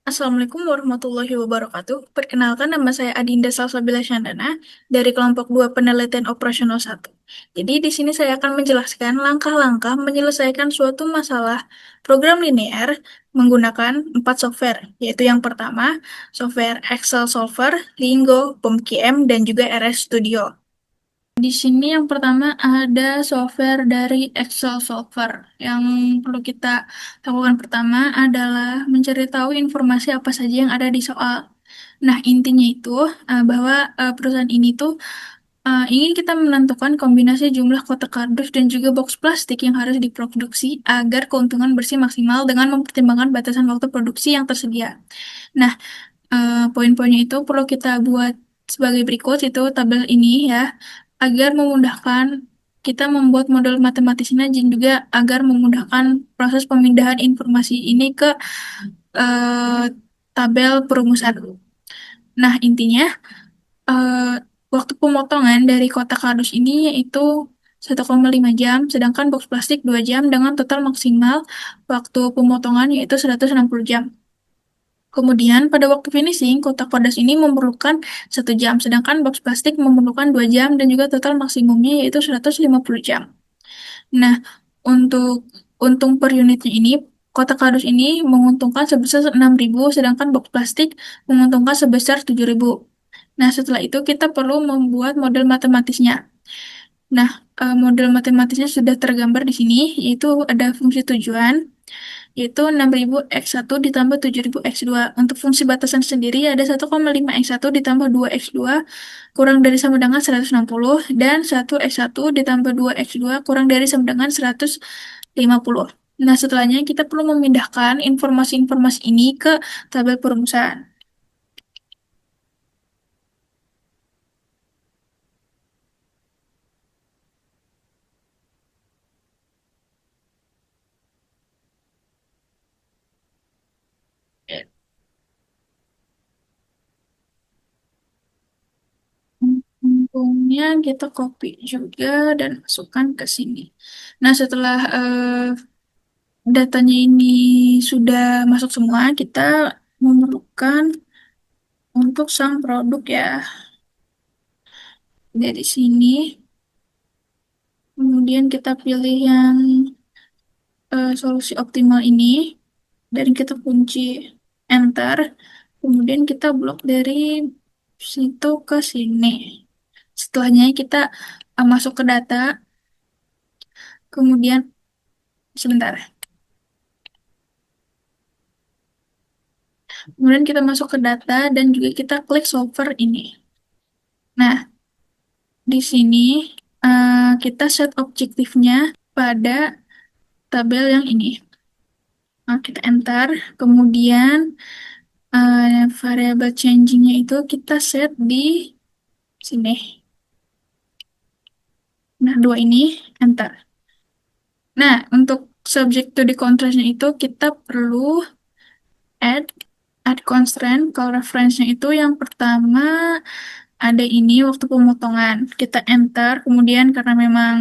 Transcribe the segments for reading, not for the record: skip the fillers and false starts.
Assalamualaikum warahmatullahi wabarakatuh. Perkenalkan, nama saya Adinda Salsabila Syandana dari kelompok 2 Penelitian Operasional 1. Jadi di sini saya akan menjelaskan langkah-langkah menyelesaikan suatu masalah program linear menggunakan 4 software, yaitu yang pertama software Excel Solver, Lingo, POMQM, dan juga RS Studio. Di sini yang pertama ada software dari Excel Solver. Yang perlu kita lakukan pertama adalah mencari tahu informasi apa saja yang ada di soal. Nah, intinya itu bahwa perusahaan ini tuh ingin kita menentukan kombinasi jumlah kotak kardus dan juga box plastik yang harus diproduksi agar keuntungan bersih maksimal dengan mempertimbangkan batasan waktu produksi yang tersedia. Nah, poin-poinnya itu perlu kita buat sebagai berikut, itu tabel ini ya, agar memudahkan kita membuat model matematisnya dan juga agar memudahkan proses pemindahan informasi ini ke eh, tabel perumusan. Nah, intinya eh, waktu pemotongan dari kotak kardus ini yaitu 1,5 jam, sedangkan box plastik 2 jam dengan total maksimal waktu pemotongan yaitu 160 jam. Kemudian, pada waktu finishing, kotak padas ini memerlukan 1 jam, sedangkan box plastik memerlukan 2 jam dan juga total maksimumnya yaitu 150 jam. Nah, untuk untung per unitnya ini, kotak kardus ini menguntungkan sebesar 6.000, sedangkan box plastik menguntungkan sebesar 7.000. Nah, setelah itu kita perlu membuat model matematisnya. Nah, model matematisnya sudah tergambar di sini, yaitu ada fungsi tujuan, yaitu 6.000 x1 ditambah 7.000 x2. Untuk fungsi batasan sendiri ada 1,5 x1 ditambah 2 x2 kurang dari sama dengan 160 dan 1 x1 ditambah 2 x2 kurang dari sama dengan 150. Nah, setelahnya kita perlu memindahkan informasi-informasi ini ke tabel perumusan. Untungnya kita copy juga dan masukkan ke sini. Nah, setelah datanya ini sudah masuk semua, kita memerlukan untuk sang produk ya. Dari sini, kemudian kita pilih yang solusi optimal ini, dan kita kunci Enter. Kemudian kita blok dari situ ke sini. Setelahnya kita masuk ke data, kemudian sebentar. Kemudian kita masuk ke data dan juga kita klik solver ini. Nah, di sini kita set objektifnya pada tabel yang ini. Nah, kita enter, kemudian variable changingnya itu kita set di sini. Nah, dua ini enter. Nah, untuk subject to the contrast-nya itu kita perlu add add constraint. Kalau reference-nya itu yang pertama ada ini waktu pemotongan. Kita enter, kemudian karena memang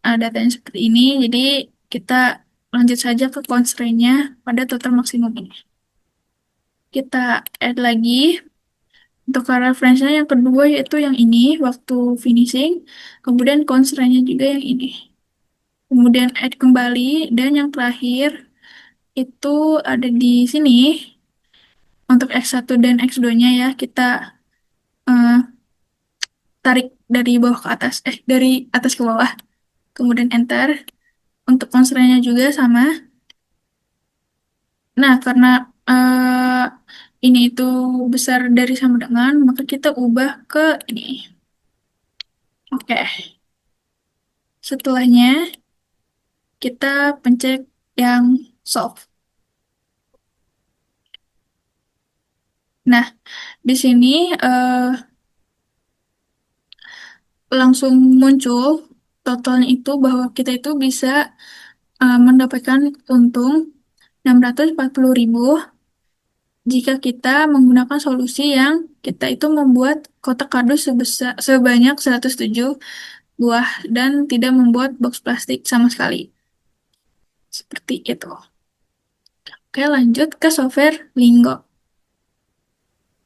datanya seperti ini, jadi kita lanjut saja ke constraint-nya pada total maksimum ini. Kita add lagi untuk reference-nya yang kedua yaitu yang ini waktu finishing, kemudian constraint-nya juga yang ini. Kemudian add kembali dan yang terakhir itu ada di sini untuk X1 dan X2-nya ya, kita eh, tarik dari bawah ke atas, dari atas ke bawah, kemudian enter. Untuk constraint-nya juga sama. Nah, karena eh, ini itu besar dari sama dengan, maka kita ubah ke ini. Oke, setelahnya kita pencet yang solve. Nah, di sini eh, langsung muncul totalnya itu bahwa kita itu bisa mendapatkan untung 640.000 jika kita menggunakan solusi yang kita itu membuat kotak kardus sebanyak 107 buah dan tidak membuat box plastik sama sekali. Seperti itu. Oke, lanjut ke software Lingo.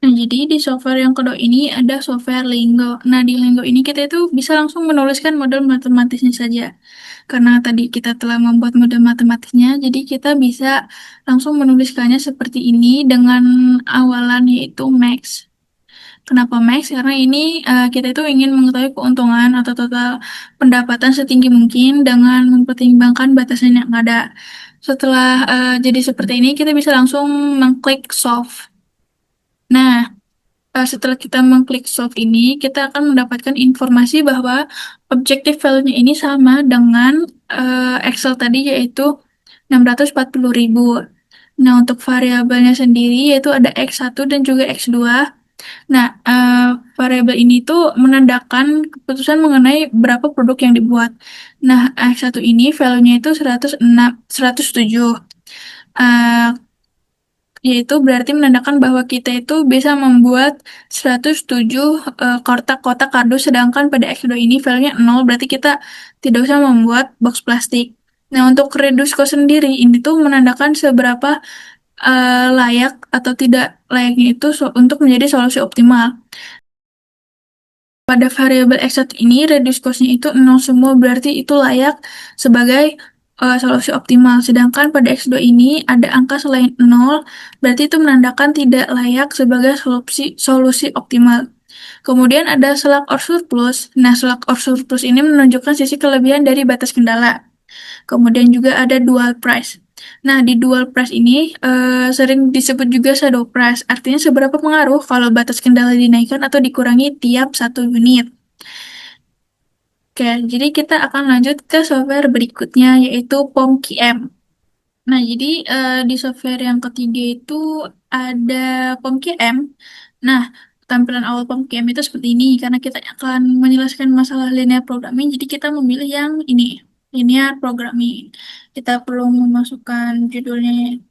Nah, jadi di software yang kedua ini ada software Lingo. Nah, di Lingo ini kita itu bisa langsung menuliskan model matematisnya saja. Karena tadi kita telah membuat model matematisnya, jadi kita bisa langsung menuliskannya seperti ini dengan awalan yaitu max. Kenapa max? Karena ini kita itu ingin mengetahui keuntungan atau total pendapatan setinggi mungkin dengan mempertimbangkan batasan yang ada. Setelah jadi seperti ini, kita bisa langsung mengklik solve. Nah, setelah kita mengklik solve ini, kita akan mendapatkan informasi bahwa objective value-nya ini sama dengan Excel tadi, yaitu 640.000. Nah, untuk variabelnya sendiri yaitu ada X1 dan juga X2. Nah, variabel ini tuh menandakan keputusan mengenai berapa produk yang dibuat. Nah, X1 ini value-nya itu 106, 107. Eh, Yaitu berarti menandakan bahwa kita itu bisa membuat 107 kotak-kotak kardus, sedangkan pada X2 ini value-nya 0, berarti kita tidak usah membuat box plastik. Nah, untuk reduce cost sendiri, ini tuh menandakan seberapa layak atau tidak layaknya itu untuk menjadi solusi optimal. Pada variabel X1 ini, reduce cost-nya itu 0 semua, berarti itu layak sebagai solusi optimal. Sedangkan pada X2 ini ada angka selain 0, berarti itu menandakan tidak layak sebagai solusi optimal. Kemudian ada slack or surplus. Nah, slack or surplus ini menunjukkan sisi kelebihan dari batas kendala. Kemudian juga ada dual price. Nah, di dual price ini sering disebut juga shadow price. Artinya seberapa pengaruh kalau batas kendala dinaikkan atau dikurangi tiap satu unit. Oke, jadi kita akan lanjut ke software berikutnya yaitu POM-QM. Nah, jadi di software yang ketiga itu ada POM-QM. Nah, tampilan awal POM-QM itu seperti ini karena kita akan menjelaskan masalah linear programming, jadi kita memilih yang ini, linear programming. Kita perlu memasukkan judulnya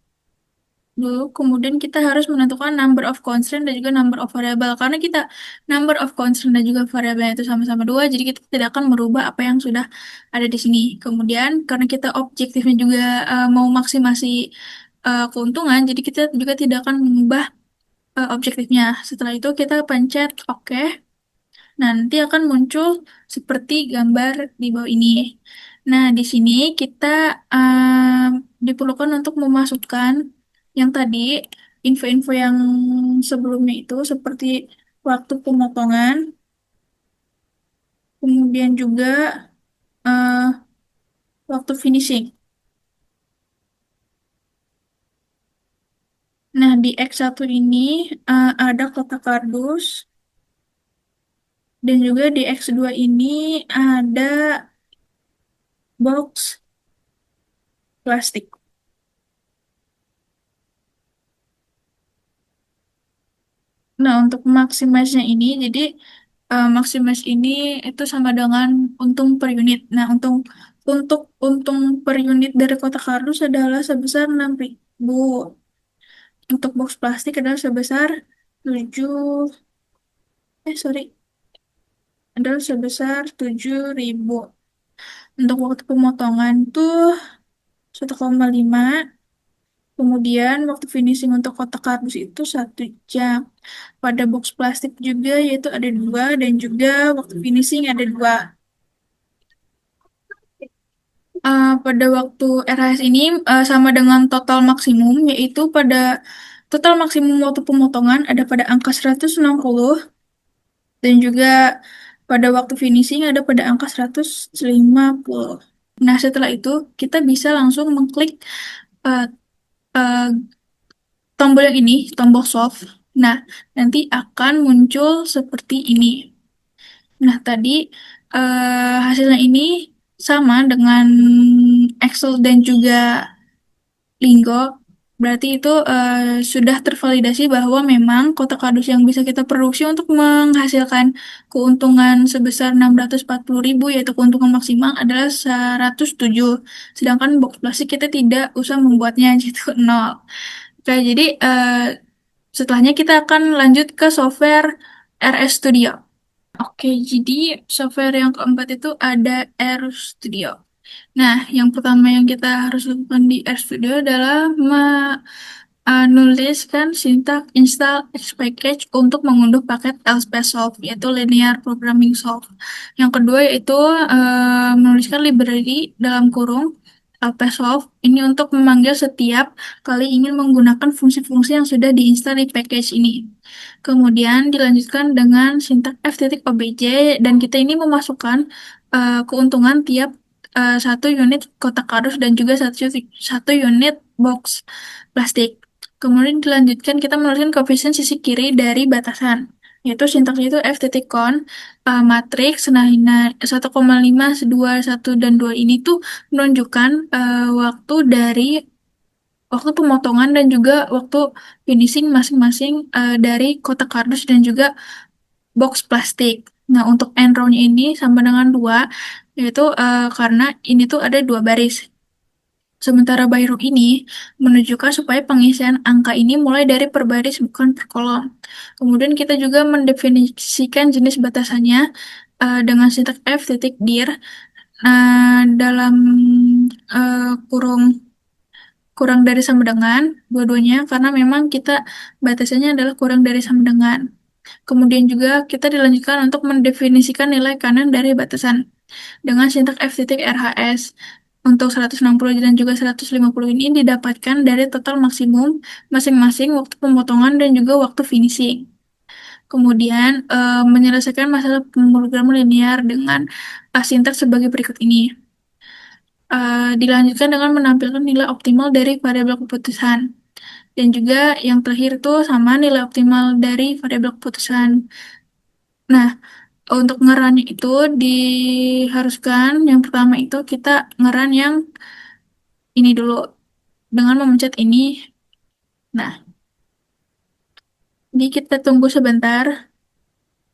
dulu, kemudian kita harus menentukan number of constraint dan juga number of variable. Karena kita number of constraint dan juga variabel itu sama-sama dua, jadi kita tidak akan merubah apa yang sudah ada di sini. Kemudian karena kita objektifnya juga mau maksimasi keuntungan, jadi kita juga tidak akan mengubah objektifnya. Setelah itu kita pencet OK. Nanti akan muncul seperti gambar di bawah ini. Nah, di sini kita diperlukan untuk memasukkan yang tadi, info-info yang sebelumnya itu seperti waktu pemotongan, kemudian juga eh, waktu finishing. Nah, di X1 ini ada kotak kardus, dan juga di X2 ini ada box plastik. Nah, untuk maximize-nya ini, jadi maximize ini itu sama dengan untung per unit. Nah, untuk untung per unit dari kotak kardus adalah sebesar 6.000. Untuk box plastik adalah sebesar 7, sorry, adalah sebesar 7.000. Untuk waktu pemotongan tuh 1,5. Kemudian waktu finishing untuk kotak kardus itu 1 jam. Pada box plastik juga yaitu ada 2 dan juga waktu finishing ada 2. Pada waktu RHS ini sama dengan total maksimum, yaitu pada total maksimum waktu pemotongan ada pada angka 160 dan juga pada waktu finishing ada pada angka 150. Nah, setelah itu kita bisa langsung mengklik uh, uh, tombol yang ini, tombol solve. Nah, nanti akan muncul seperti ini. Nah, tadi hasilnya ini sama dengan Excel dan juga Linggo. Berarti itu sudah tervalidasi bahwa memang kotak kardus yang bisa kita produksi untuk menghasilkan keuntungan sebesar 640.000, yaitu keuntungan maksimal adalah 107. Sedangkan box plastik kita tidak usah membuatnya, gitu, nol. Oke, jadi setelahnya kita akan lanjut ke software RS Studio. Oke, jadi software yang keempat itu ada R Studio. Nah, yang pertama yang kita harus lakukan di RStudio adalah menuliskan sintak install X package untuk mengunduh paket LSPSolve, yaitu Linear Programming Solve. Yang kedua yaitu menuliskan library dalam kurung LPSolve ini untuk memanggil setiap kali ingin menggunakan fungsi-fungsi yang sudah diinstal di package ini. Kemudian dilanjutkan dengan sintak f.obj dan kita ini memasukkan keuntungan tiap satu unit kotak kardus dan juga satu unit box plastik. Kemudian dilanjutkan kita menuliskan koefisien sisi kiri dari batasan, yaitu sintaksnya itu f titik kon matriks. Nah, 1,5, 2, 1, dan 2 ini tuh menunjukkan waktu dari waktu pemotongan dan juga waktu finishing masing-masing dari kotak kardus dan juga box plastik. Nah, untuk end row-nya ini sama dengan 2, yaitu karena ini tuh ada 2 baris. Sementara by row ini menunjukkan supaya pengisian angka ini mulai dari per baris bukan per kolom. Kemudian kita juga mendefinisikan jenis batasannya dengan sintak f titik dir dalam kurung kurang dari sama dengan dua-duanya karena memang kita batasannya adalah kurang dari sama dengan. Kemudian juga kita dilanjutkan untuk mendefinisikan nilai kanan dari batasan dengan sintak f titik RHS. Untuk 160 dan juga 150 ini didapatkan dari total maksimum masing-masing waktu pemotongan dan juga waktu finishing. Kemudian menyelesaikan masalah pemrograman linear dengan sintaks sebagai berikut ini. Dilanjutkan dengan menampilkan nilai optimal dari variabel keputusan. Dan juga yang terakhir tuh sama nilai optimal dari variabel keputusan. Nah, untuk ngerannya itu diharuskan yang pertama itu kita ngeran yang ini dulu dengan memencet ini. Nah, jadi kita tunggu sebentar.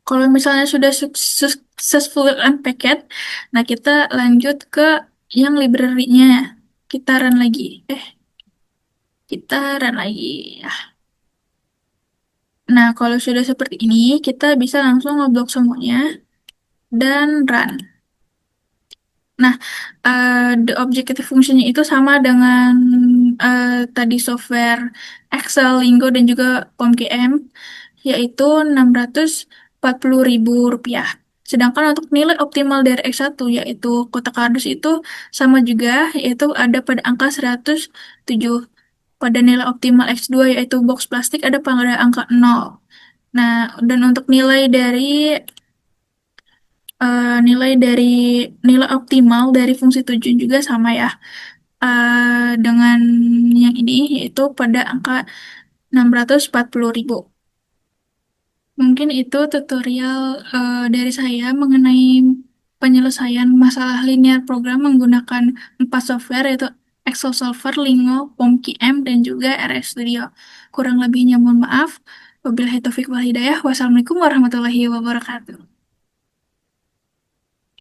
Kalau misalnya sudah successful unpacked, nah kita lanjut ke yang library-nya. Kita run lagi. Kita run lagi. Nah, kalau sudah seperti ini, kita bisa langsung ngeblok semuanya dan run. Nah, the objective fungsinya itu sama dengan tadi software Excel, Lingo, dan juga POMGM, yaitu 640.000 rupiah. Sedangkan untuk nilai optimal dari X1, yaitu kotak kardus itu sama juga, yaitu ada pada angka 107. Pada nilai optimal X2, yaitu box plastik, ada pada angka 0. Nah, dan untuk nilai dari nilai optimal dari fungsi tujuan juga sama ya dengan yang ini yaitu pada angka 640.000. Mungkin itu tutorial dari saya mengenai penyelesaian masalah linear program menggunakan 4 software yaitu Excel Solver, Lingo, POMQM, dan juga RS Studio. Kurang lebihnya mohon maaf. Wabillahi taufiq wal hidayah. Wassalamualaikum warahmatullahi wabarakatuh.